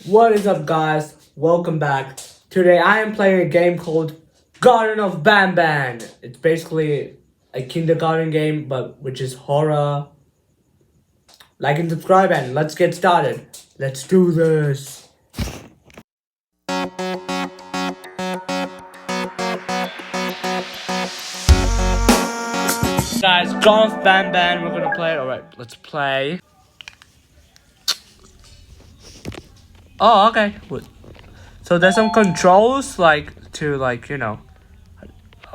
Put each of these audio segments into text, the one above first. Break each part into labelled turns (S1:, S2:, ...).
S1: What is up, guys? Welcome back. Today I am playing a game called Garten of BanBan. It's basically a kindergarten game, but which is horror. Like and subscribe, and let's get started. Let's do this. Guys, Garten of BanBan. We're gonna play it. All right, let's play. Oh, okay. So there's some controls to Alright,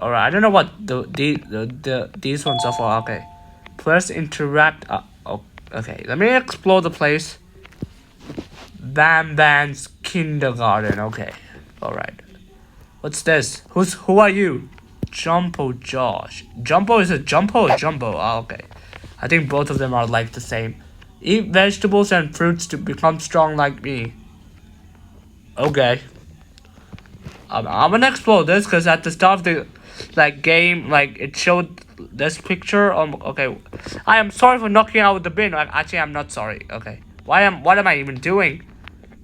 S1: I don't know what these ones are for. Okay, players interact. Okay. Let me explore the place. BanBan's kindergarten. Okay, all right. What's this? Who are you? Jumbo Josh. Jumbo is a Jumbo or Jumbo? Oh, okay. I think both of them are like the same. Eat vegetables and fruits to become strong like me. Okay. I'm gonna explore this because at the start of the game, it showed this picture. Okay, I am sorry for knocking out the bin. Actually, I'm not sorry. Okay, what am I even doing?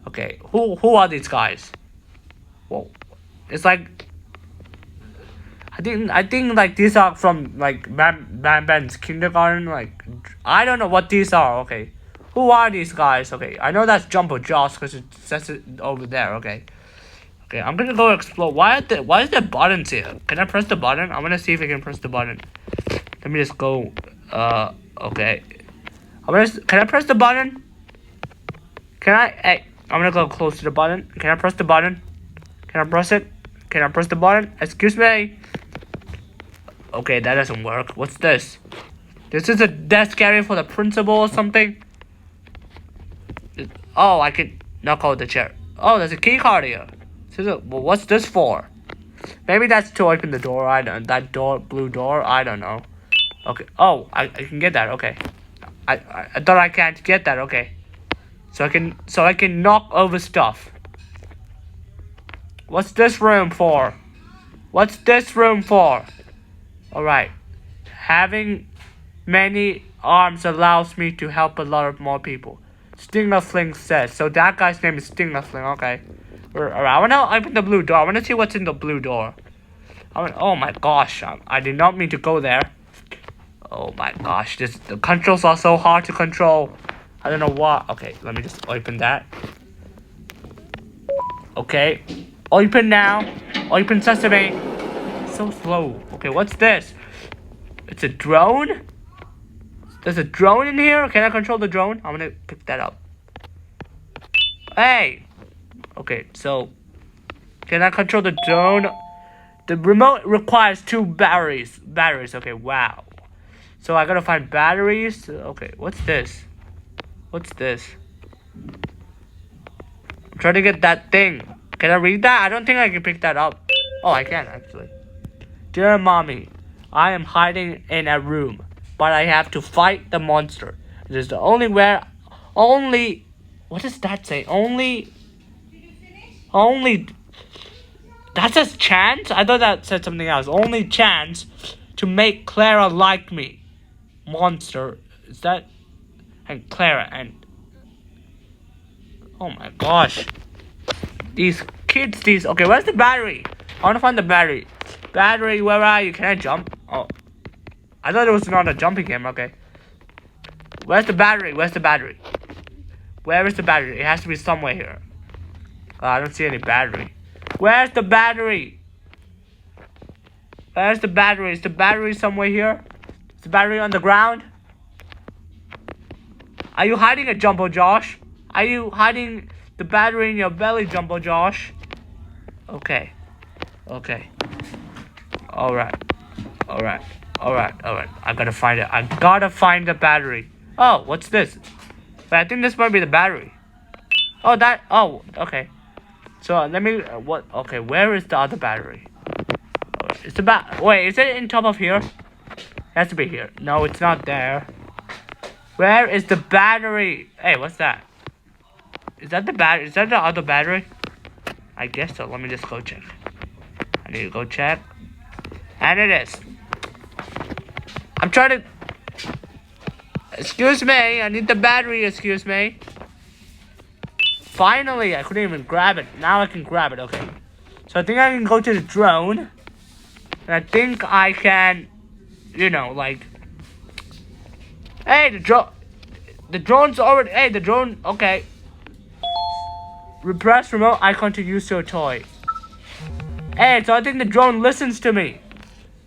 S1: Okay, who are these guys? Whoa, it's like I think like these are from like BanBan's kindergarten. Like I don't know what these are. Okay, who are these guys? Okay, I know that's Jumbo Josh because it says it over there. Okay. Okay, I'm gonna go explore. Why is there buttons here? Can I press the button? I'm gonna see if I can press the button. Let me just go. Okay. Can I press the button? Can I? Hey, I'm gonna go close to the button. Can I press the button? Can I press it? Can I press the button? Excuse me. Okay, that doesn't work. What's this? This is a desk area for the principal or something. Oh, I can knock out the chair. Oh, there's a key card here. Well, what's this for? Maybe that's to open the door. I don't. That door, blue door. I don't know. Okay. Oh, I can get that. Okay. I thought I can't get that. Okay. So I can knock over stuff. What's this room for? What's this room for? All right. Having many arms allows me to help a lot of more people. Stingerfling says. So that guy's name is Stingerfling. Okay. Alright, I want to open the blue door. I want to see what's in the blue door. Oh my gosh, I did not mean to go there. Oh my gosh, the controls are so hard to control. I don't know what. Okay, let me just open that. Okay, open now. Open sesame. So slow. Okay, what's this? It's a drone? There's a drone in here? Can I control the drone? I'm gonna pick that up. Hey! Okay, so can I control the drone? The remote requires 2 batteries. Okay, wow. So I gotta find batteries. Okay, what's this? What's this? I'm trying to get that thing. Can I read that? I don't think I can pick that up. Oh, I can actually. Dear mommy, I am hiding in a room, but I have to fight the monster. It is the only what does that say? Only that says chance? I thought that said something else. Only chance to make Clara like me. Monster. Is that? And Clara and... Oh my gosh. These kids, Okay, where's the battery? I want to find the battery. Battery, where are you? Can I jump? Oh. I thought it was not a jumping game. Okay. Where's the battery? Where is the battery? It has to be somewhere here. I don't see any battery. Where's the battery? Is the battery somewhere here? Is the battery on the ground? Are you hiding it, Jumbo Josh? Are you hiding the battery in your belly, Jumbo Josh? Okay. Alright. I gotta find the battery. Oh, what's this? Wait, I think this might be the battery. Oh, okay. So let me okay, where is the other battery? Wait, is it in top of here? It has to be here. No, it's not there. Where is the battery? Hey, what's that? Is that the battery? Is that the other battery? I guess so. Let me just go check. I need to go check. And it is. I'm trying to... Excuse me, I need the battery, excuse me. finally, I couldn't even grab it. Now I can grab it, okay. So I think I can go to the drone. And I think I can, you know, like... Hey, the drone's already... Hey, the drone, okay. Press remote icon to use your toy. Hey, so I think the drone listens to me.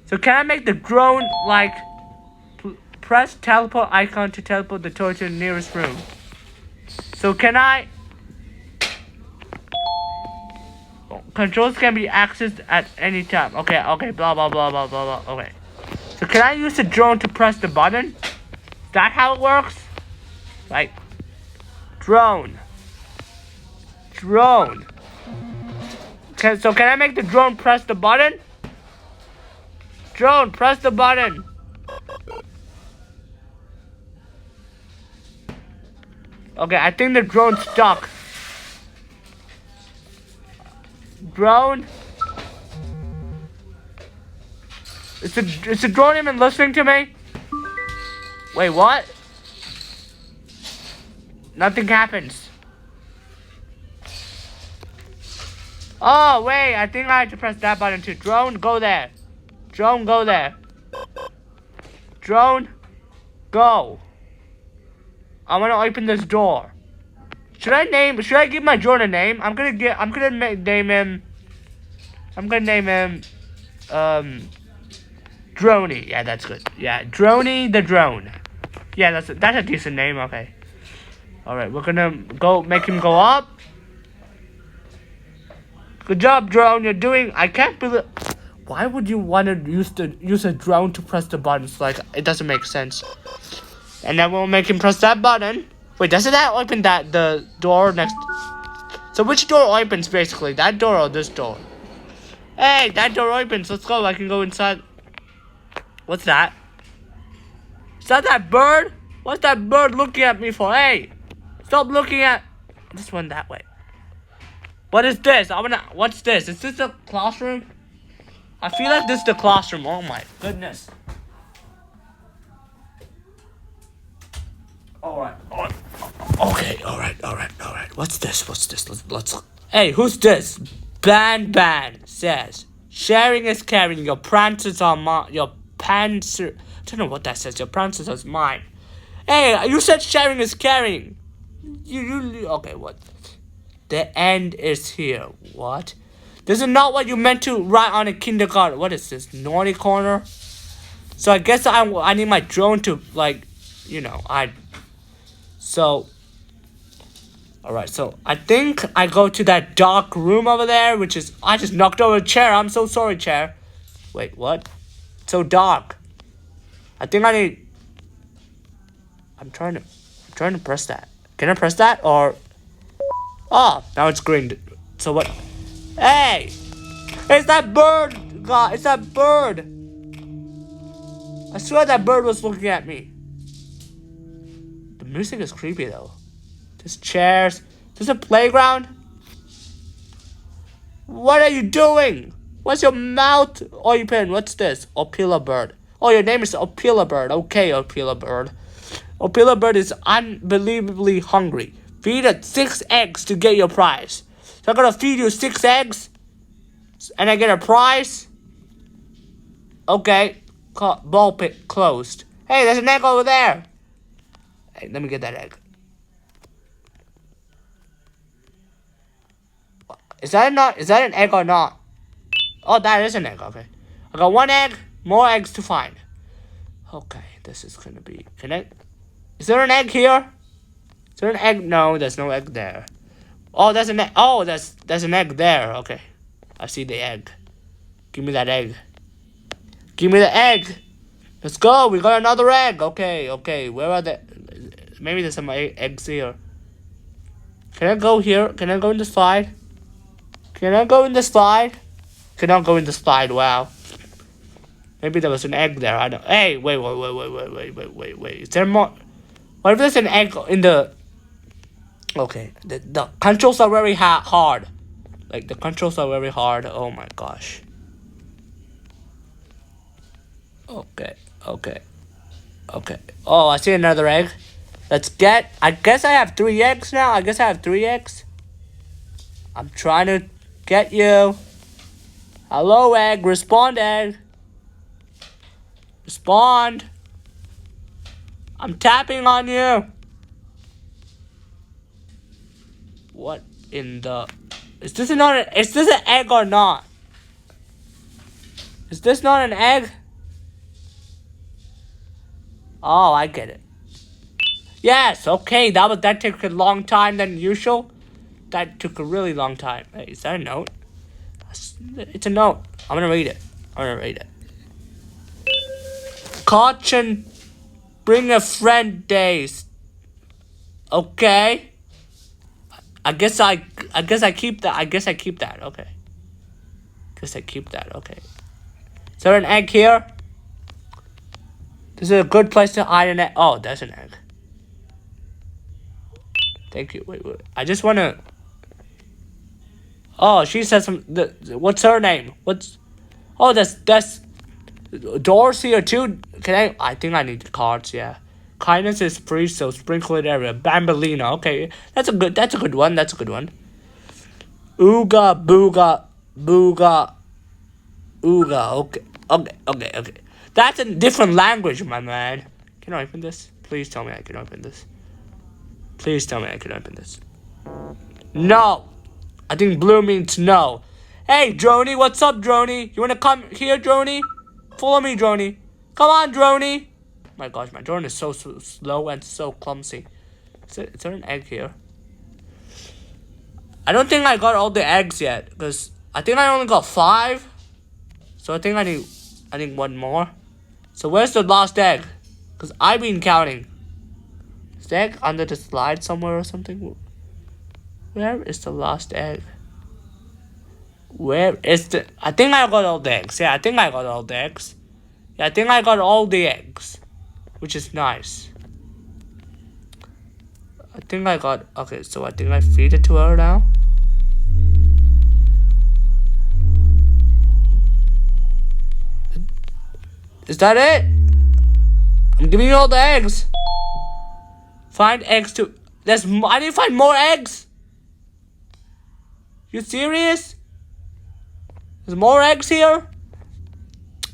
S1: So can I make the drone, like... Press teleport icon to teleport the toy to the nearest room. So can I... Controls can be accessed at any time. Okay, blah, blah, blah, blah, blah, blah. Okay. So can I use the drone to press the button? Is that how it works? Like, drone. Drone. So can I make the drone press the button? Drone, press the button. Okay, I think the drone's stuck. Drone? Is the drone even listening to me? Wait, what? Nothing happens. Oh, wait, I think I have to press that button too. Drone, go there. Drone, go there. Drone, go. I want to open this door. Should I give my drone a name? I'm gonna name him Droney. Yeah, that's good. Yeah, Droney the drone. Yeah, that's a decent name. Okay. All right, we're gonna make him go up. Good job, drone. You're doing. I can't believe. Why would you want to use a drone to press the buttons? Like, it doesn't make sense. And then we'll make him press that button. Wait, doesn't that open the door next? So which door opens basically? That door or this door? Hey, that door opens. Let's go. I can go inside. What's that? Is that bird? What's that bird looking at me for? Hey, stop looking at. This one that way. What is this? What's this? Is this a classroom? I feel like this is the classroom. Oh my goodness. Alright. Okay, alright. What's this? Let's. Hey, who's this? BanBan says, sharing is caring. Your prances are mine. Your pants. I don't know what that says. Your prances are mine. Hey, you said sharing is caring. You. Okay, what? The end is here. What? This is not what you meant to write on a kindergarten. What is this? Naughty corner? So I guess I need my drone to, like, you know, So, alright, so I think I go to that dark room over there, which is, I just knocked over a chair. I'm so sorry, chair. Wait, what? It's so dark. I think I need, I'm trying to press that. Can I press that, or, oh, now it's green. So what? Hey! It's that bird, God, it's that bird. I swear that bird was looking at me. The music is creepy though. There's chairs. There's a playground. What are you doing? What's your mouth open? What's this? Opila bird. Oh, your name is Opila bird. Okay, Opila bird. Opila bird is unbelievably hungry. Feed it 6 eggs to get your prize. So I'm gonna feed you 6 eggs, and I get a prize. Okay, ball pit closed. Hey, there's an egg over there. Hey, let me get that egg. Is that an egg or not? Oh, that is an egg. Okay, I got 1 egg. More eggs to find. Okay, this is gonna be. Is there an egg here? Is there an egg? No, there's no egg there. Oh, there's an egg. Oh, there's an egg there. Okay, I see the egg. Give me that egg. Give me the egg. Let's go. We got another egg. Okay. Where are the? Maybe there's some eggs here. Can I go here? Can I go in the slide? Cannot go in the slide. Wow. Maybe there was an egg there. I don't. Hey, wait. Is there more? What if there's an egg in the? Okay, the controls are very hard. Like, the controls are very hard. Oh my gosh. Okay. Oh, I see another egg. I guess I have 3 eggs now. I'm trying to get you. Hello, egg. Respond, egg. Respond. I'm tapping on you. What in the... Is this an egg or not? Is this not an egg? Oh, I get it. Yes, okay, that took a long time than usual. That took a really long time. Hey, is that a note? It's a note. I'm gonna read it. Caution, bring a friend days. Okay. I guess I keep that. Okay. Guess I keep that. Okay. Is there an egg here? This is a good place to hide an egg. Oh, there's an egg. Thank you. Wait. I just wanna. Oh, she says some. What's her name? Oh, that's doors here too. I think I need the cards. Yeah. Kindness is free, so sprinkle it area. Bambalina. Okay, that's a good one. Ooga booga booga ooga. Okay. That's a different language, my man. Can I open this? Please tell me I can open this. No. I think blue means no. Hey, Droney, what's up, Droney? You wanna come here, Droney? Follow me, Droney. Come on, Droney. My gosh, my drone is so slow and so clumsy. Is there an egg here? I don't think I got all the eggs yet, because I think I only got 5. So I think I need one more. So where's the last egg? Because I've been counting. Is the egg under the slide somewhere or something? Where is the last egg? Where is the... I think I got all the eggs. Yeah, I think I got all the eggs. Yeah, I think I got all the eggs. Which is nice. I think I got... Okay, so I think I feed it to her now. Is that it? I'm giving you all the eggs. Find eggs to... I need to find more eggs. You serious? There's more eggs here?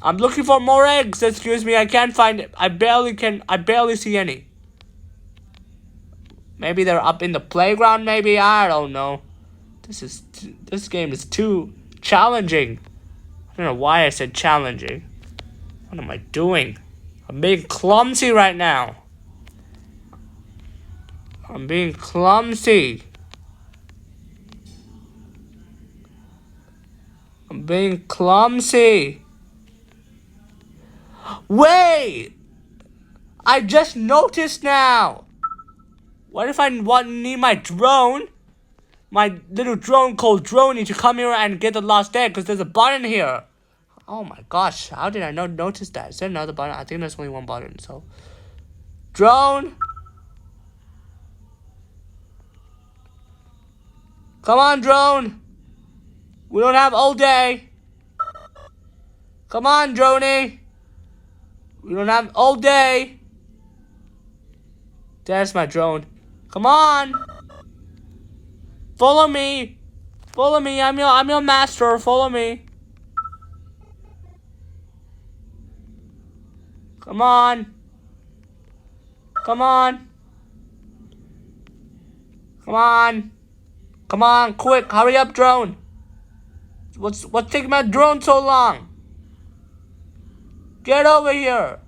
S1: I'm looking for more eggs. Excuse me, I can't find it. I barely see any. Maybe they're up in the playground, maybe? I don't know. This game is too challenging. I don't know why I said challenging. What am I doing? I'm being clumsy right now. I'm being clumsy. Wait! I just noticed now. What if I need my drone? My little drone called Droney to come here and get the last egg, because there's a button here. Oh my gosh, how did I not notice that? Is there another button? I think there's only one button, so. Drone! Come on, drone! We don't have all day. Come on, Droney. We don't have all day. There's my drone. Come on. Follow me. I'm your master. Follow me. Come on. Quick, hurry up, drone. What's taking my drone so long? Get over here.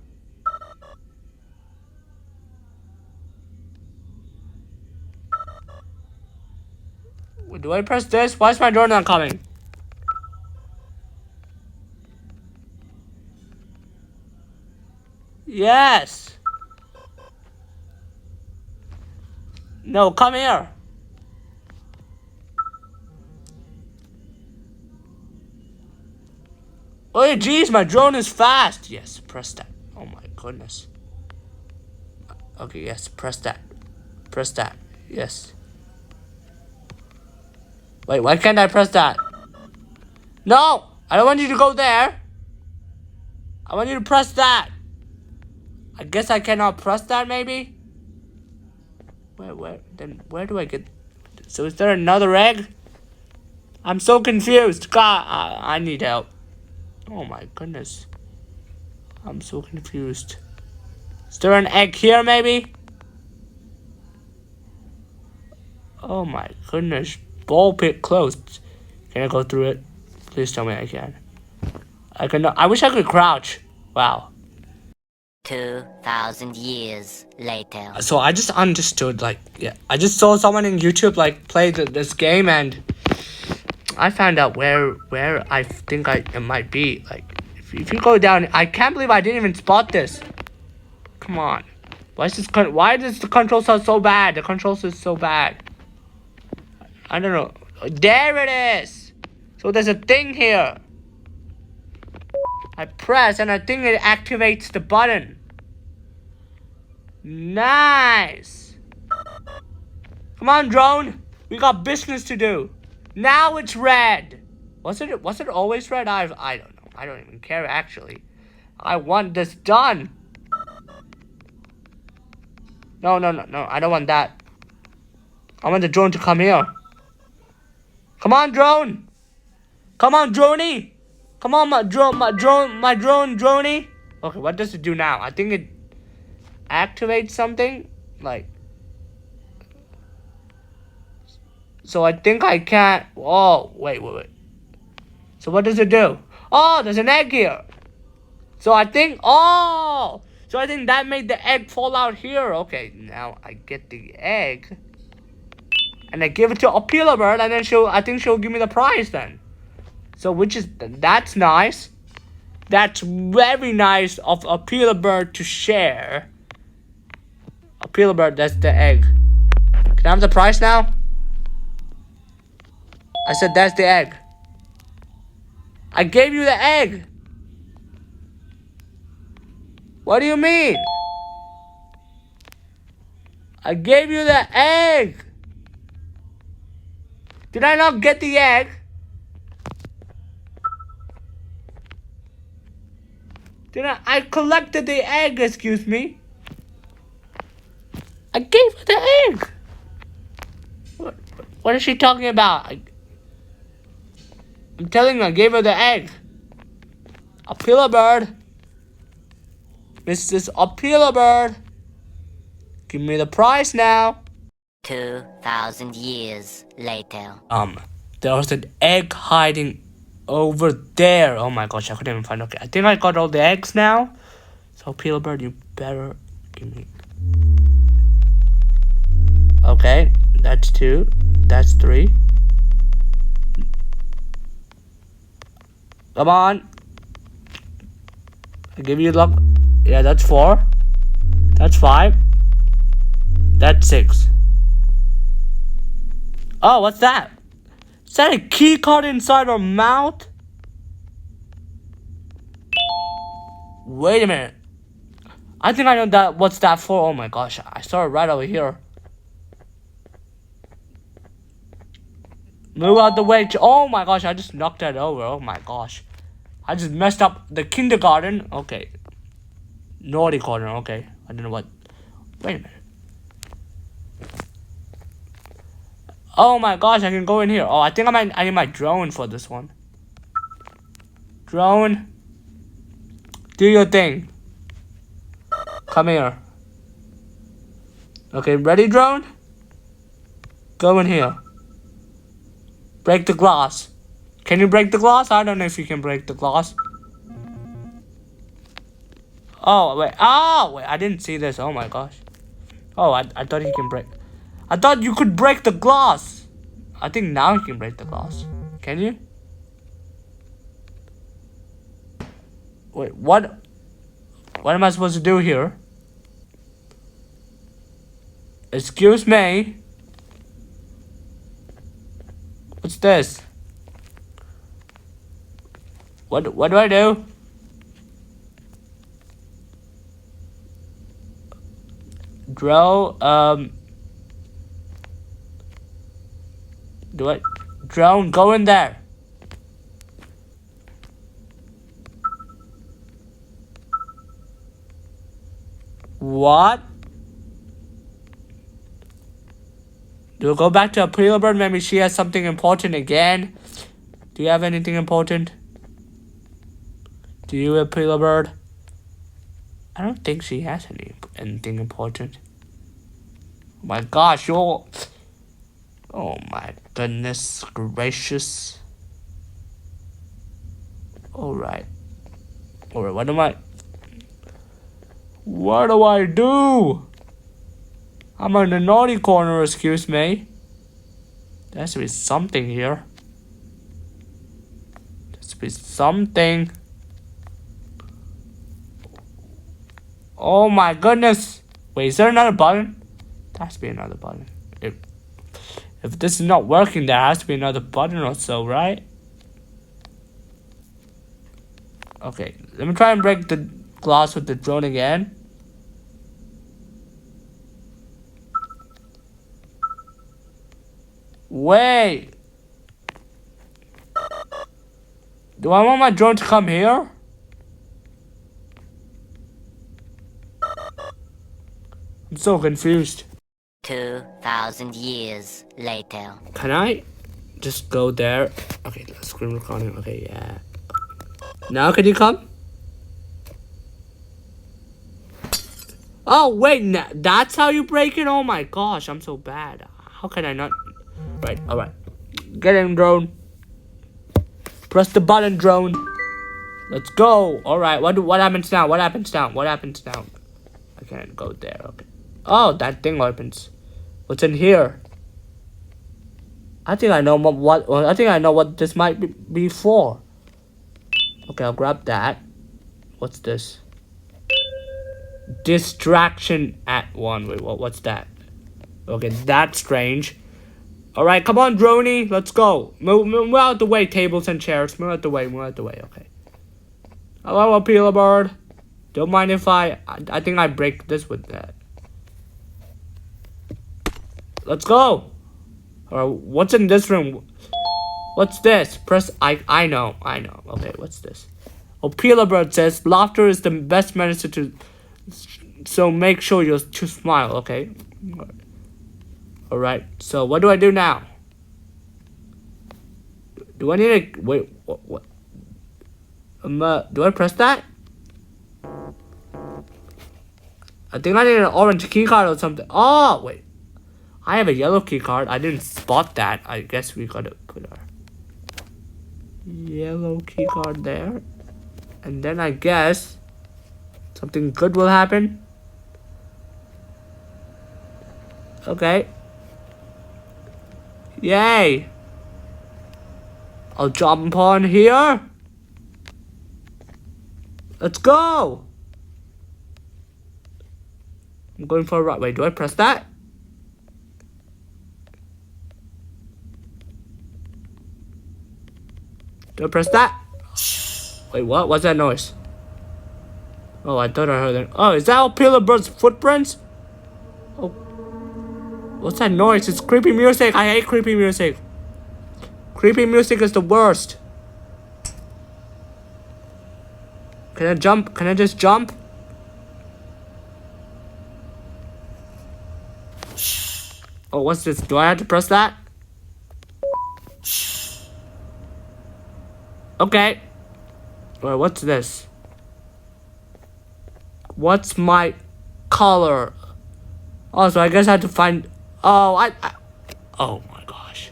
S1: Do I press this? Why is my drone not coming? Yes. No, come here. Oh, geez, my drone is fast. Yes, press that. Oh my goodness. Okay, yes, press that. Yes. Wait, why can't I press that? No, I don't want you to go there. I want you to press that. I guess I cannot press that, maybe? Where do I get... So is there another egg? I'm so confused. God, I need help. Oh my goodness. I'm so confused. Is there an egg here, maybe? Oh my goodness. Ball pit closed. Can I go through it? Please tell me I can. I can. I wish I could crouch. Wow.
S2: 2,000 years later.
S1: So I just understood, like, yeah. I just saw someone in YouTube, like, play this game, and I found out where I think it might be. Like, if you go down, I can't believe I didn't even spot this. Come on. Why does the control sound so bad? The controls is so bad. I don't know. There it is. So there's a thing here. I press and I think it activates the button. Nice. Come on, drone. We got business to do. Now it's red. Was it always red? I don't know. I don't even care actually. I want this done. No. I don't want that. I want the drone to come here. Come on, drone. Come on, droney. Come on, my drone, droney. Okay, what does it do now? I think it activates something. Like. So I think I can't. Oh, wait. So what does it do? Oh, there's an egg here. So I think. Oh! So I think that made the egg fall out here. Okay, now I get the egg. And I give it to Opila bird, and then I think she'll give me the prize then. So that's nice. That's very nice of Opila bird to share. Opila bird, that's the egg. Can I have the prize now? I said that's the egg. I gave you the egg. What do you mean? I gave you the egg. Did I not get the egg? I collected the egg, excuse me. I gave her the egg. What is she talking about? I'm telling you, I gave her the egg. Opila bird. Mrs. Opila bird. Give me the prize now.
S2: 2,000 years later.
S1: There was an egg hiding over there. Oh my gosh, I couldn't even find it. Okay, I think I got all the eggs now. So Opila bird, you better give me. Okay, that's 2. That's 3. Come on. I give you luck. Yeah, that's 4. That's 5. That's 6. Oh, what's that? Is that a key card inside her mouth? Wait a minute. I think I know that. What's that for? Oh my gosh, I saw it right over here. Move out the way. Oh my gosh, I just knocked that over. Oh my gosh. I just messed up the kindergarten. Okay. Naughty corner. Okay. I don't know what. Wait a minute. Oh my gosh, I can go in here. Oh, I think I need my drone for this one. Drone. Do your thing. Come here. Okay, ready, drone? Go in here. Break the glass. Can you break the glass? I don't know if you can break the glass. Oh, wait. Oh, wait. I didn't see this. Oh, my gosh. Oh, I thought you can break. I thought you could break the glass. I think now you can break the glass. Can you? Wait, what? What am I supposed to do here? Excuse me. What's this? What do I do? Drone, go in there. What? Do we go back to Opila bird? Maybe she has something important again. Do you have anything important? Do you, Opila bird? I don't think she has anything important. Oh my gosh, you're... Oh my goodness gracious. Alright. Alright, what do I do? I'm in the naughty corner, excuse me. There has to be something here. There has to be something. Oh my goodness. Wait, is there another button? There has to be another button. If this is not working, there has to be another button or so, right? Okay, let me try and break the glass with the drone again. Wait. Do I want my drone to come here? I'm so confused.
S2: 2,000 years later.
S1: Can I just go there? Okay, let's screen recording. Okay, yeah. Now can you come? Oh, wait, that's how you break it? Oh my gosh, I'm so bad. How can I not? Right, alright. Get in, drone. Press the button, drone. Let's go. Alright, what happens now? What happens now? What happens now? I can't go there, okay. Oh, that thing opens. What's in here? I think I know what this might be for. Okay, I'll grab that. What's this? Distraction at 1. Wait, what's that? Okay, that's strange. Alright, come on, droney. Let's go. Move out the way, tables and chairs. Move out the way, okay. Hello, Opila bird. Don't mind if I think I break this with that. Let's go. Alright, what's in this room? What's this? Press I know. Okay, what's this? Opila bird says laughter is the best medicine to, so make sure you to smile, okay? Alright, so what do I do now? Do I need to wait, what? Do I press that? I think I need an orange keycard or something. Oh, wait. I have a yellow keycard. I didn't spot that. I guess we gotta put our yellow keycard there. And then I guess something good will happen. Okay. Yay. I'll jump on here. Let's go. I'm going for a ride. Wait, do I press that? Do I press that? Wait, what? What's that noise? Oh, I thought I heard it. Oh, is that Opila bird's footprints? Oh. What's that noise? It's creepy music. I hate creepy music. Creepy music is the worst. Can I jump? Can I just jump? Oh, what's this? Do I have to press that? Okay. Wait, what's this? What's my color? Oh, so I guess I have to find... Oh, oh my gosh.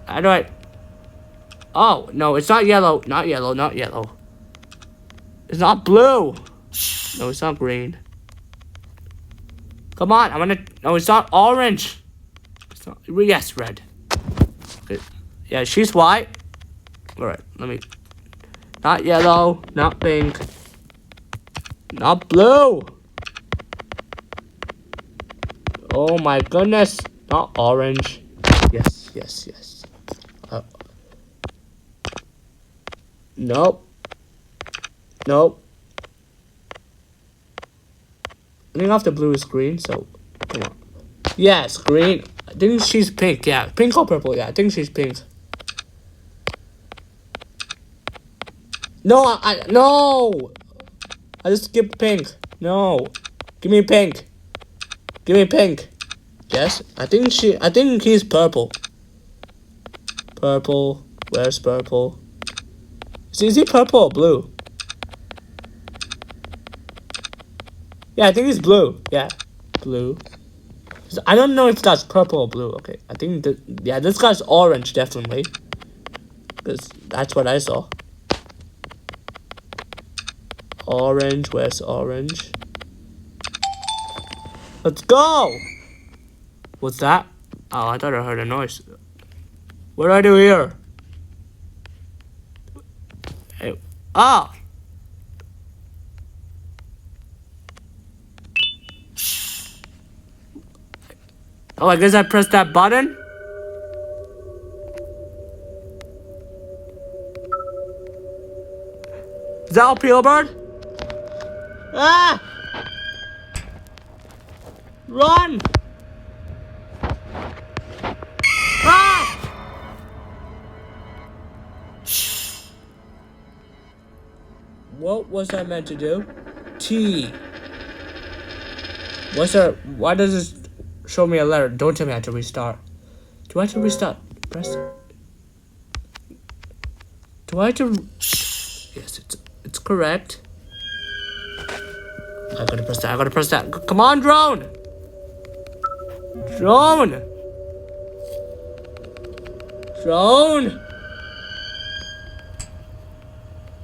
S1: How do I... Oh, no, it's not yellow. Not yellow, not yellow. It's not blue. No, it's not green. Come on, I'm gonna... No, it's not orange. It's not... Yes, red. Okay. Yeah, she's white. Alright, let me... Not yellow, not pink. Not blue. Oh my goodness. Not orange. Yes, yes, yes. Nope. Nope. I think after blue is green, so come on. Yes, green. I think she's pink, yeah. Pink or purple, yeah. I think she's pink. No, no! I just skipped pink. No. Give me pink. Give me pink. Yes, I think he's purple. Purple. Where's purple? Is he purple or blue? Yeah, I think he's blue. Yeah, blue. So I don't know if that's purple or blue. Okay, I think this guy's orange definitely. Because that's what I saw. Orange, where's orange? Let's go! What's that? Oh, I thought I heard a noise. What do I do here? Hey. Ah! Oh, I guess I pressed that button? Is that Opila bird? Ah! Run! Ah! What was I meant to do? T. What's that? Why does this show me a letter? Don't tell me I have to restart. Do I have to restart? Press. Do I have to? Yes, it's correct. I gotta press that. I gotta press that. Come on, drone! Drone! Drone!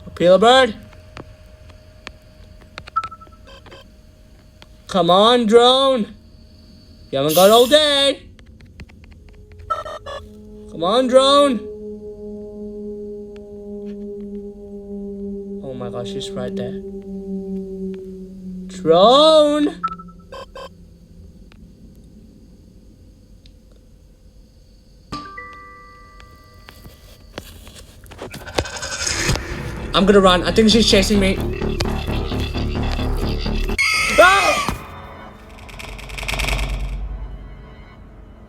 S1: Opila bird? Come on, drone! You haven't got all day! Come on, drone! Oh my gosh, she's right there. Drone! I'm gonna run. I think she's chasing me. Ah!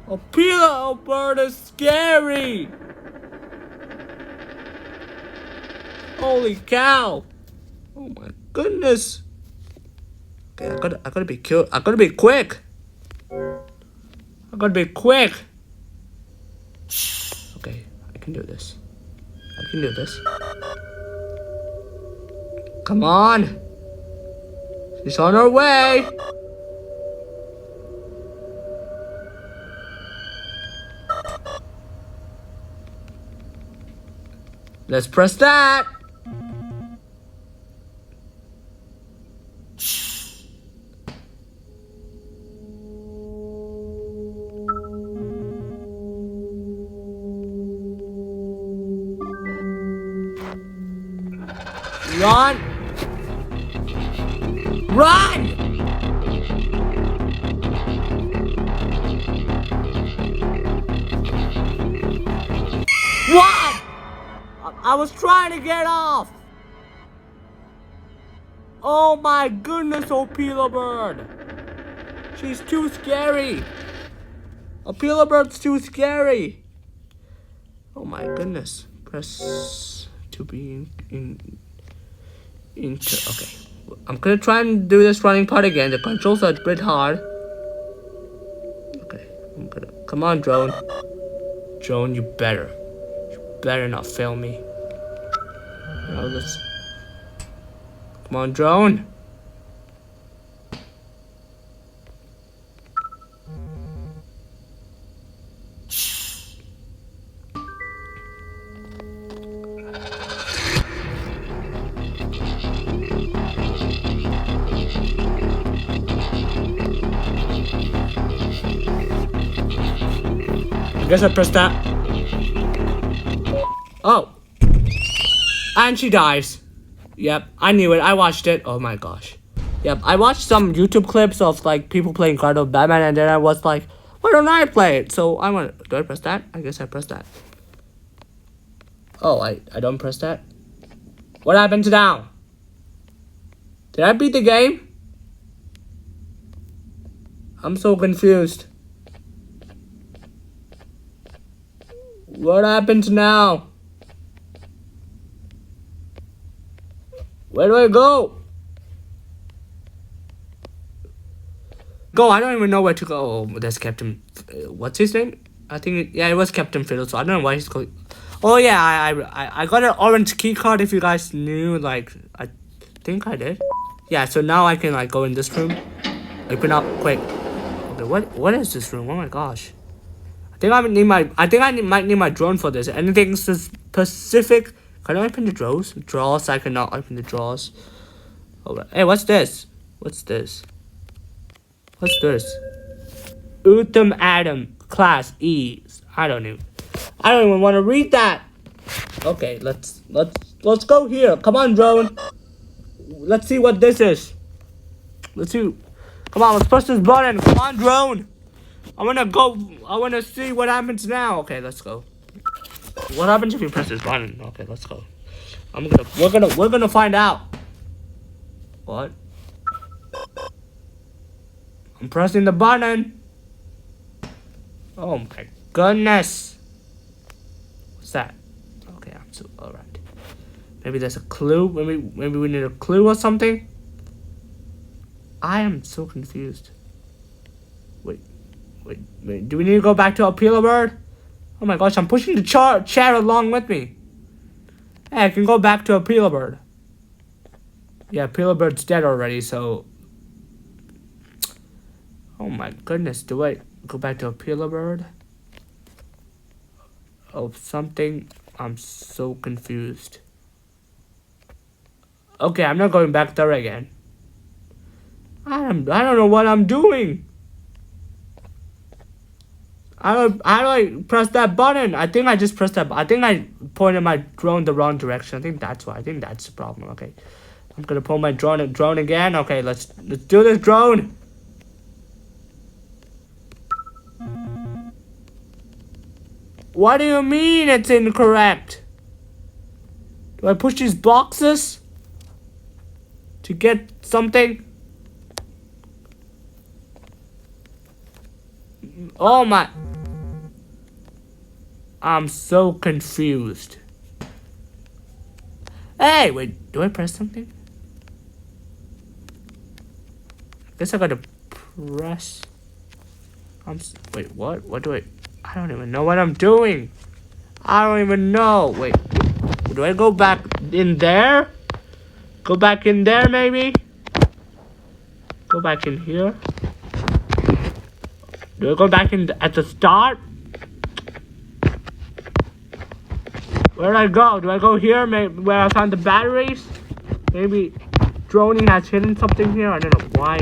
S1: Opila bird is scary! Holy cow! Oh my goodness! Okay, I gotta be cute. I gotta be quick. I gotta be quick. Okay, I can do this. I can do this. Come on! She's on her way! Let's press that! Run! Run! What? I was trying to get off! Oh my goodness, Opila bird! She's too scary! Opila bird's too scary! Oh my goodness. Press to be into. Okay. I'm gonna try and do this running part again. The controls are a bit hard. Okay. I'm gonna. Come on, drone. Drone, you better. You better not fail me. Now let's. Come on, drone. I guess I pressed that. Oh. And she dies. Yep, I knew it. I watched it. Oh my gosh. Yep, I watched some YouTube clips of like people playing Garten of BanBan, and then I was like, why don't I play it? So I went, do I press that? I guess I pressed that. Oh, I don't press that. What happened to now? Did I beat the game? I'm so confused. What happens now? Where do I go? go. I don't even know where to go. Oh, there's Captain. What's his name? I think it was Captain Fiddle. So I don't know why he's going. Oh yeah, I got an orange key card. If you guys knew, like I think I did. Yeah. So now I can like go in this room. Open up quick. Okay. What is this room? Oh my gosh. I think might need my drone for this. Anything specific? Can I open the drawers? Drawers. I cannot open the drawers. Oh, hey, what's this? What's this? What's this? Utham Adam Class E. I don't even want to read that. Okay, let's go here. Come on, drone. Let's see what this is. Let's see. Come on, let's press this button. Come on, drone. I wanna see what happens now. Okay, let's go. What happens if you press this button? Okay, let's go. We're gonna find out. What? I'm pressing the button. Oh my goodness. What's that? Okay, I'm so alright. Maybe there's a clue. Maybe we need a clue or something. I am so confused. Wait. Do we need to go back to Opila bird? Oh my gosh, I'm pushing the chair along with me. Hey, I can go back to Opila bird. Yeah, Opila bird's dead already, so. Oh my goodness, do I go back to Opila bird? Oh, something. I'm so confused. Okay, I'm not going back there again. I don't know what I'm doing. How do I press that button? I think I just pressed that. I think I pointed my drone the wrong direction. I think that's why. I think that's the problem. Okay, I'm gonna pull my drone again. Okay, let's do this drone. What do you mean it's incorrect? Do I push these boxes to get something? Oh my. I'm so confused. Hey, wait, do I press something? I guess I gotta press. Wait, what? What do I don't even know what I'm doing. I don't even know. Wait, do I go back in there? Go back in there, maybe? Go back in here? Do I go back in at the start? Where do I go? Do I go here? Maybe where I found the batteries? Maybe droning has hidden something here. I don't know why.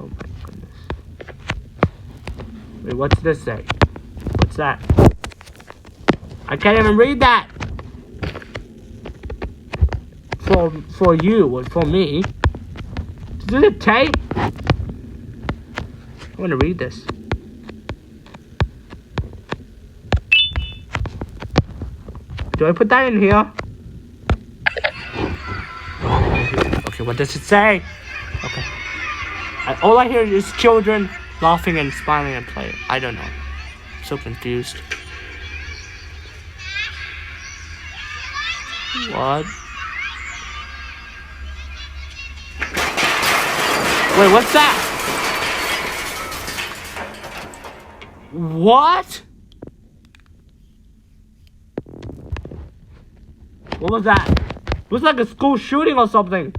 S1: Oh my goodness. Wait, what's this say? What's that? I can't even read that. For you or for me. Is this a tape? I want to read this. Do I put that in here? Okay, what does it say? Okay. All I hear is children laughing and smiling and playing. I don't know. I'm so confused. What? Wait, what's that? What? What was that? It was like a school shooting or something.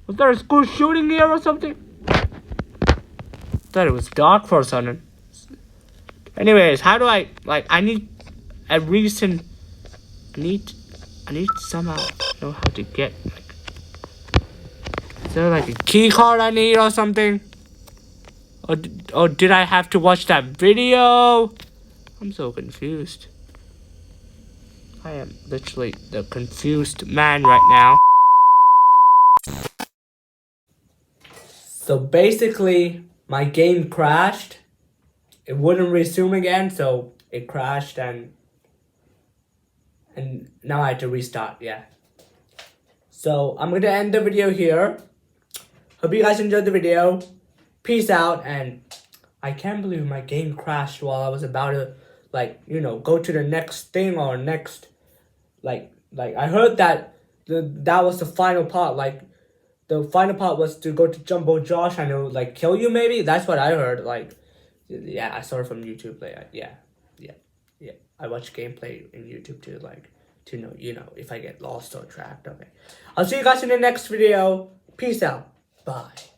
S1: Was there a school shooting here or something? I thought it was dark for a second. Anyways, how do I I need a reason. I need to somehow know how to get is there like a key card I need or something? Or did I have to watch that video? I'm so confused. I am literally the confused man right now. So basically, my game crashed. It wouldn't resume again, so it crashed and now I had to restart, yeah. So I'm gonna end the video here. Hope you guys enjoyed the video. Peace out, and I can't believe my game crashed while I was about to go to the next thing or next I heard that that was the final part. the final part was to go to Jumbo Josh and he'll like kill you. Maybe that's what I heard. Like, yeah, I saw it from YouTube. Like, yeah. I watch gameplay in YouTube too. Like, to know if I get lost or trapped. Okay, I'll see you guys in the next video. Peace out. Bye.